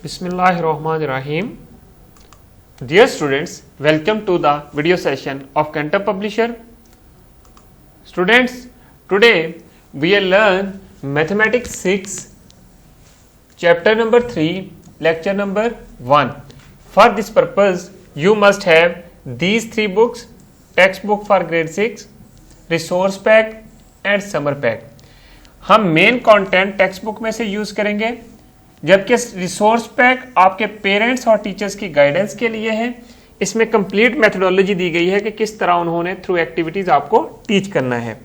Bismillahirrahmanirrahim. Dear students, welcome to the video session of Cantor Publisher. Students, today we will learn Mathematics 6, chapter number 3, lecture number 1. For this purpose, you must have these three books: textbook for grade 6, resource pack and summer pack. हम main content text book में से use करेंगे, जबकि resource pack आपके parents और teachers की guidance के लिए है। इसमें कंप्लीट मेथोडोलॉजी दी गई है कि किस तरह उन्होंने थ्रू एक्टिविटीज आपको टीच करना है।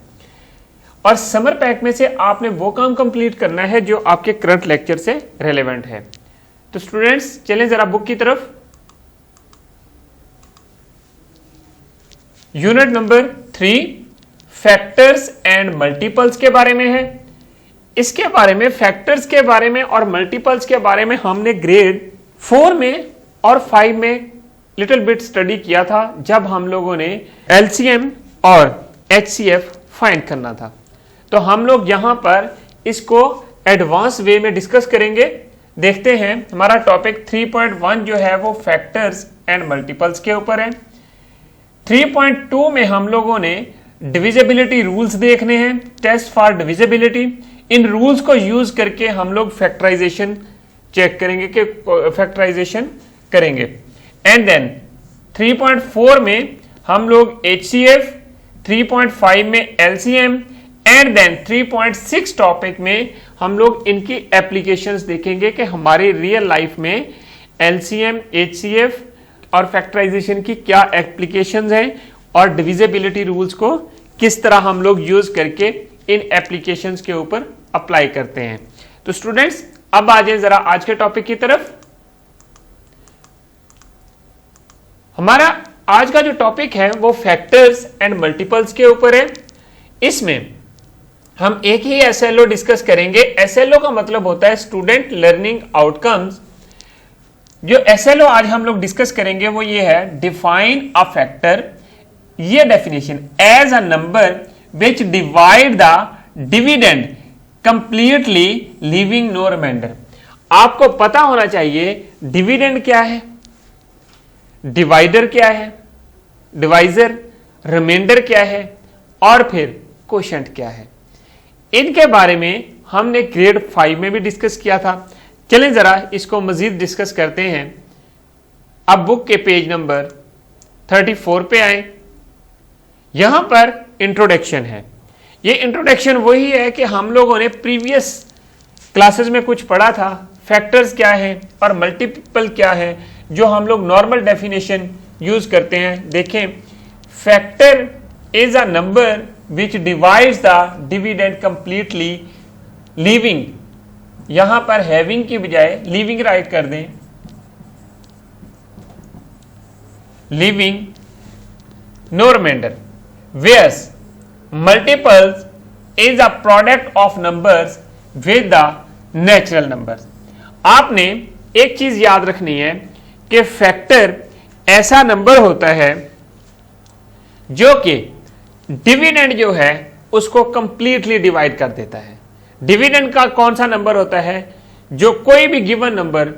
और समर पैक में से आपने वो काम कंप्लीट करना है जो आपके करंट लेक्चर से रेलेवेंट है। तो स्टूडेंट्स, चलें जरा बुक की तरफ। Unit number 3 factors and multiples के बारे में है। इसके बारे में, फैक्टर्स के बारे में और मल्टीपल्स के बारे में हमने ग्रेड 4 में और 5 में लिटिल बिट स्टडी किया था, जब हम लोगों ने एलसीएम और एचसीएफ फाइंड करना था। तो हम लोग यहां पर इसको एडवांस वे में डिस्कस करेंगे। देखते हैं, हमारा टॉपिक 3.1 जो है वो फैक्टर्स एंड मल्टीपल्स के ऊपर है। 3.2 में हम लोगों ने डिविजिबिलिटी रूल्स देखने हैं, टेस्ट फॉर डिविजिबिलिटी। इन रूल्स को यूज करके हम लोग फैक्टराइजेशन चेक करेंगे कि फैक्टराइजेशन करेंगे। एंड देन 3.4 में हम लोग एचसीएफ, 3.5 में एलसीएम एंड देन 3.6 टॉपिक में हम लोग इनकी एप्लीकेशंस देखेंगे कि हमारे रियल लाइफ में एलसीएम, एचसीएफ और फैक्टराइजेशन की क्या एप्लीकेशंस हैं और डिविजिबिलिटी रूल्स को किस तरह हम लोग यूज करके इन एप्लीकेशंस के ऊपर अप्लाई करते हैं। तो स्टूडेंट्स, अब आ जाए जरा आज के टॉपिक की तरफ। हमारा आज का जो टॉपिक है वो फैक्टर्स एंड मल्टीपल्स के ऊपर है। इसमें हम एक ही एसएलओ डिस्कस करेंगे। एसएलओ का मतलब होता है स्टूडेंट लर्निंग आउटकम्स। जो एसएलओ आज हम लोग डिस्कस करेंगे वो ये है, डिफाइन अ फैक्टर। ये definition, as a number which divide the dividend completely leaving no remainder। आपको पता होना चाहिए डिविडेंड क्या है, डिवाइडर क्या है, डिवाइजर, रिमाइंडर क्या है और फिर कोशेंट क्या है। इनके बारे में हमने ग्रेड 5 में भी डिस्कस किया था। चलें जरा इसको मजीद डिस्कस करते हैं। अब बुक के पेज नंबर 34 पे आए। यहां पर इंट्रोडक्शन है। ये इंट्रोडक्शन वही है कि हम लोगों ने प्रीवियस क्लासेस में कुछ पढ़ा था। फैक्टर्स क्या है और मल्टीपल क्या है, जो हम लोग नॉर्मल डेफिनेशन यूज करते हैं। देखें, factor is a number which divides the dividend completely leaving, यहां पर हैविंग की बजाय लीविंग राइट कर दें, leaving no remainder. Whereas multiples is a product of numbers with the natural numbers। आपने एक चीज याद रखनी है कि फैक्टर ऐसा नंबर होता है जो कि डिविडेंड जो है उसको कंप्लीटली डिवाइड कर देता है। डिविडेंड का कौन सा नंबर होता है? जो कोई भी गिवन नंबर,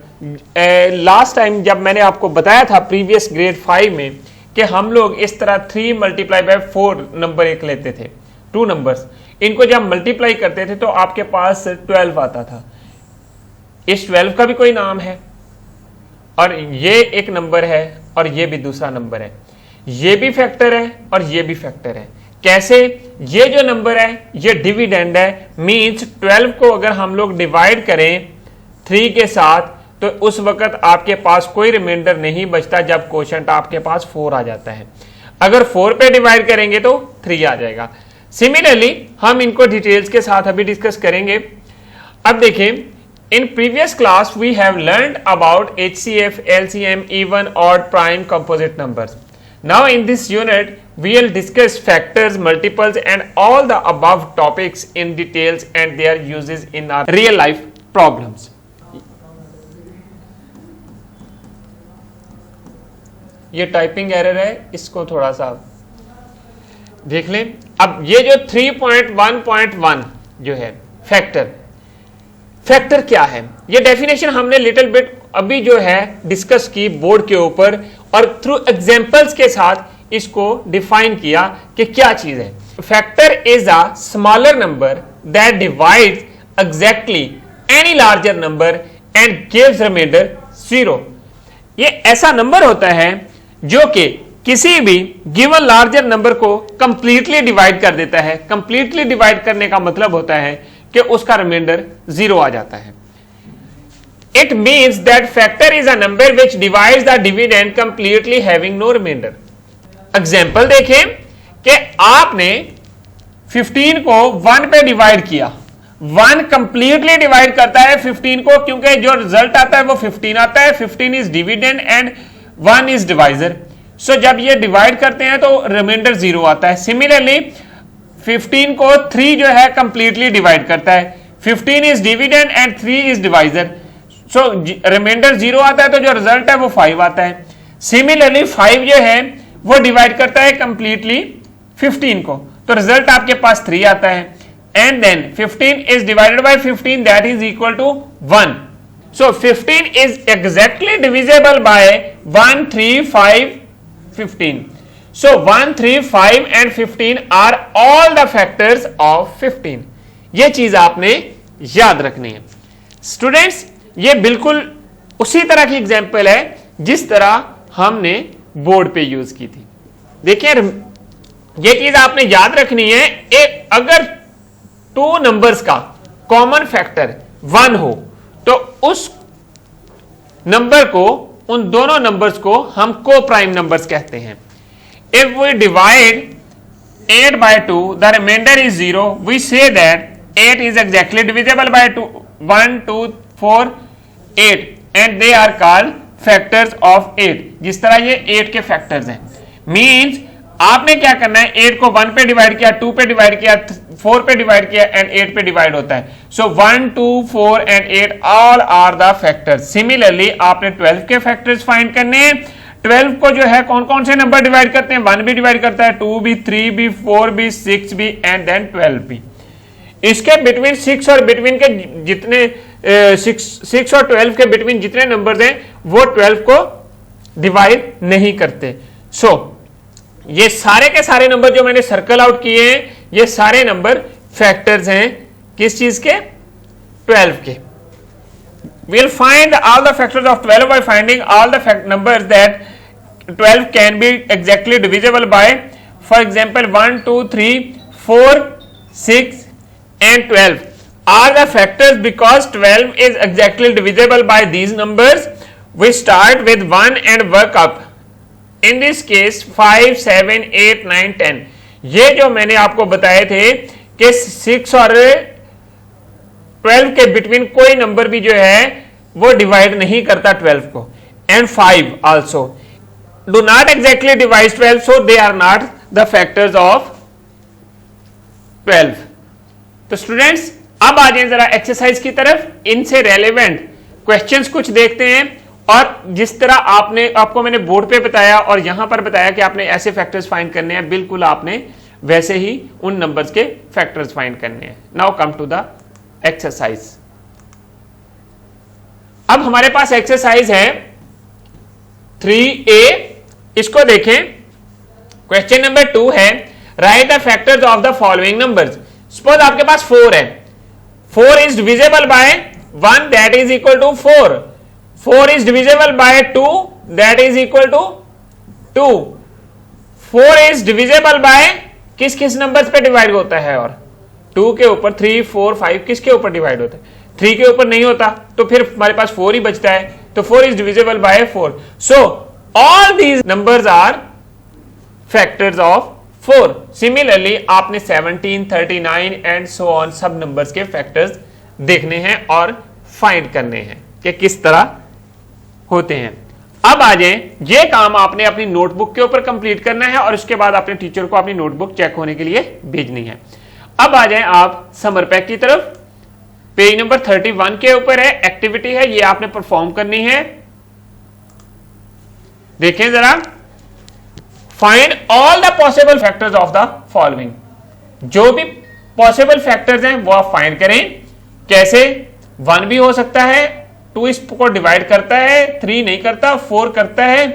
लास्ट टाइम जब मैंने आपको बताया था प्रीवियस ग्रेड 5 में कि हम लोग इस तरह 3 × 4 नंबर एक लेते थे, 2 नंबर्स, इनको जब मल्टीप्लाई करते थे तो आपके पास 12 आता था। इस 12 का भी कोई नाम है और ये एक नंबर है और ये भी दूसरा नंबर है। ये भी फैक्टर है और ये भी फैक्टर है। कैसे? ये जो नंबर है ये डिविडेंड है, मींस 12 को अगर हम लोग डिवाइड करें 3 के साथ तो उस वक्त आपके पास कोई रिमाइंडर नहीं बचता, जब कोशेंट आपके पास 4 आ जाता है। अगर 4 पे डिवाइड करेंगे तो 3 आ जाएगा। सिमिलरली हम इनको डिटेल्स के साथ अभी डिस्कस करेंगे। अब देखें, in previous class we have learned about HCF, LCM, even, odd, prime, composite numbers. Now in this unit we will discuss factors, multiples and all the above topics in details and their uses in our real life problems। ये typing error है, इसको थोड़ा सा देख लें। अब ये जो 3.1.1 जो है फैक्टर, फैक्टर क्या है? ये डेफिनेशन हमने लिटिल बिट अभी जो है डिस्कस की बोर्ड के ऊपर और थ्रू एग्जांपल्स के साथ इसको डिफाइन किया कि क्या चीज है। Factor is a smaller number that divides exactly any larger number and gives remainder 0। ये ऐसा नंबर होता है जो कि किसी भी गिवन लार्जर नंबर को कंप्लीटली डिवाइड कर देता है। कंप्लीटली डिवाइड करने का मतलब होता है कि उसका रिमाइंडर 0 आ जाता है। It means that factor is a number which divides the dividend completely having no remainder. Example देखें कि आपने 15 को 1 पे डिवाइड किया, 1 कंप्लीटली डिवाइड करता है 15 को, क्योंकि जो रिजल्ट आता है वो 15 आता है। 15 is dividend and 1 is divisor. So जब ये डिवाइड करते हैं तो रिमाइंडर 0 आता है। सिमिलरली 15 को 3 जो है कंप्लीटली डिवाइड करता है। 15 is dividend and 3 is divisor. So remainder 0 आता है, तो जो रिजल्ट है वो 5 आता है। सिमिलरली 5 जो है वो डिवाइड करता है कंप्लीटली 15 को, तो रिजल्ट आपके पास 3 आता है। And then 15 is divided by 15, that is equal to 1। So 15 is exactly divisible by 1, 3, 5, 15। So 1, 3, 5 and 15 are all the factors of 15। ये चीज आपने याद रखनी है स्टूडेंट्स। ये बिल्कुल उसी तरह की एग्जांपल है जिस तरह हमने बोर्ड पे यूज की थी। देखिए ये चीज आपने याद रखनी है। एक अगर 2 नंबर्स का कॉमन फैक्टर 1 हो तो उस नंबर को, उन दोनों नंबर्स को हम को प्राइम नंबर्स कहते हैं। If we divide 8 by 2, the remainder is 0. We say that 8 is exactly divisible by 2, 1, 2, 4, 8, and they are called factors of 8। जिस तरह ये 8 के फैक्टर्स हैं, मींस आपने क्या करना है, 8 को 1 पे डिवाइड किया, 2 पे डिवाइड किया, 4 पे डिवाइड किया एंड 8 पे डिवाइड होता है। So 1, 2, 4 and 8 all are the factors. Similarly आपने 12 के फैक्टर्स फाइंड करने हैं। 12 को जो है कौन कौन से नंबर डिवाइड करते हैं, 1 भी डिवाइड करता है, 2 भी, 3 भी, 4 भी, 6 भी एंड देन 12 भी। इसके बिटवीन 6 और बिटवीन के जितने 6 और 12 के बिटवीन जितने नंबर्स हैं वो 12 को डिवाइड नहीं करते। सो ये सारे के सारे नंबर जो मैंने सर्कल आउट किए हैं ये सारे नंबर फैक्टर्स हैं किस चीज के, 12 के। We'll find all the factors of 12 by finding all the numbers that 12 can be exactly divisible by. For example, 1, 2, 3, 4, 6 and 12 are the factors because 12 is exactly divisible by these numbers. We start with 1 and work up. In this case 5, 7, 8, 9, 10। ये जो मैंने आपको बताए थे कि 6 और 12 के between कोई नंबर भी जो है वो डिवाइड नहीं करता 12 को। And 5 also do not exactly divide 12, so they are not the factors of 12। तो स्टूडेंट्स अब आ जाए जरा एक्सरसाइज की तरफ। इनसे रेलेवेंट क्वेश्चंस कुछ देखते हैं और जिस तरह आपको मैंने बोर्ड पे बताया और यहां पर बताया कि आपने ऐसे फैक्टर्स फाइंड करने हैं, बिल्कुल आपने वैसे ही उन नंबर्स के फैक्टर्स फाइंड करने हैं। Now come to the exercise. अब हमारे पास एक्सरसाइज है 3A। इसको देखें। क्वेश्चन नंबर 2 है write the factors of the following numbers. Suppose आपके पास 4 है, 4 is divisible by 1 that is equal to 4, 4 is divisible by 2 that is equal to 2, 4 is divisible by किस किस नंबर्स पे डिवाइड होता है, और 2 के ऊपर, 3, 4, 5 किसके ऊपर डिवाइड होता है, 3 के ऊपर नहीं होता, तो फिर हमारे पास 4 ही बचता है, तो 4 is divisible by 4। So all these numbers are factors of 4। Similarly आपने 17, 39 एंड सो ऑन सब नंबर्स के फैक्टर्स देखने हैं और फाइंड करने हैं कि किस तरह होते हैं। अब आ जाए, ये काम आपने अपनी नोटबुक के ऊपर कंप्लीट करना है और उसके बाद अपने टीचर को अपनी नोटबुक चेक होने के लिए भेजनी है। अब आ जाए आप समर पैक की तरफ। पेज नंबर 31 के ऊपर है, एक्टिविटी है, ये आपने परफॉर्म करनी है। देखें जरा, find all the possible factors of the following. जो भी पॉसिबल फैक्टर्स हैं वो आप फाइंड करें। कैसे, 1 भी हो सकता है, 2 इसको डिवाइड करता है, 3 नहीं करता, 4 करता है,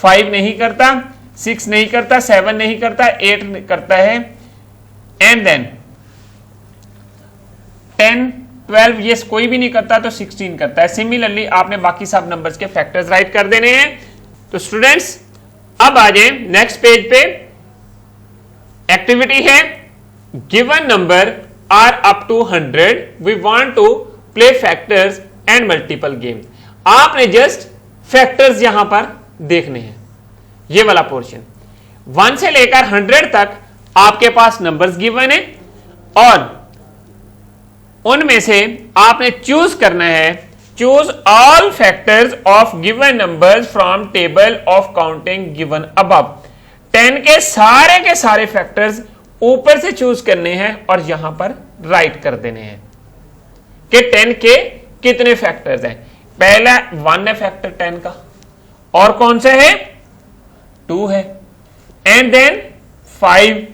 5 नहीं करता, 6 नहीं करता, 7 नहीं करता, 8 करता है, एंड देन 10, 12 ये कोई भी नहीं करता, तो 16 करता है। सिमिलरली आपने बाकी सब नंबर्स के फैक्टर्स राइट कर देने हैं। तो स्टूडेंट्स अब आ जाए नेक्स्ट पेज पे। एक्टिविटी है given number are up to 100 we want to play factors and multiple game. आपने जस्ट फैक्टर्स यहां पर देखने हैं, ये वाला पोर्शन 1 से लेकर 100 तक आपके पास नंबर्स गिवन है और उनमें से आपने चूज करना है, choose all factors of given numbers from table of counting given above. 10 के सारे फैक्टर्स ऊपर से चूज करने हैं और यहां पर राइट कर देने हैं कि 10 के कितने फैक्टर्स हैं। पहला 1 है फैक्टर 10 का, और कौन सा है 2 है, एंड देन 5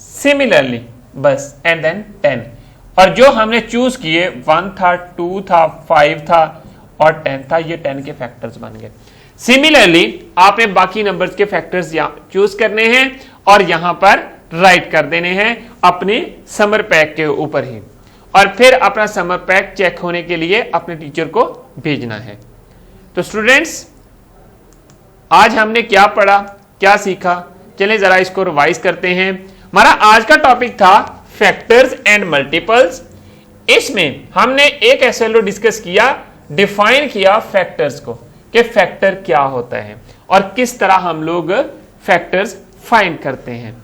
सिमिलरली, बस, एंड देन 10। और जो हमने चूज किए 1 था, 2 था, 5 था और 10 था, ये 10 के फैक्टर्स बन गए। सिमिलरली आपने बाकी नंबर्स के फैक्टर्स चूज करने हैं और यहां पर राइट कर देने हैं अपने समर पैक के ऊपर ही, और फिर अपना समर पैक चेक होने के लिए अपने टीचर को भेजना है। तो स्टूडेंट्स आज हमने क्या पढ़ा, क्या सीखा, चलिए जरा इसको रिवाइज करते हैं। हमारा आज का टॉपिक था फैक्टर्स एंड मल्टीपल्स। इसमें हमने एक एसएलओ डिस्कस किया, डिफाइन किया फैक्टर्स को कि फैक्टर क्या होता है और किस तरह हम लोग फैक्टर्स फाइंड करते हैं।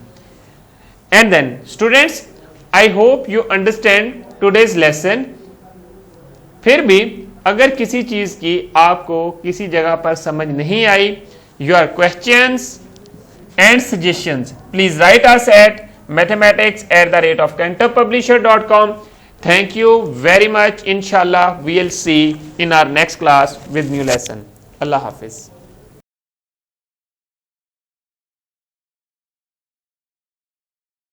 And then students I hope you understand today's lesson. फिर भी अगर किसी चीज की आपको किसी जगह पर समझ नहीं आई, your questions and suggestions please write us at mathematics@cantorpublisher.com. Thank you very much. Inshallah we will see in our next class with new lesson. Allah Hafiz.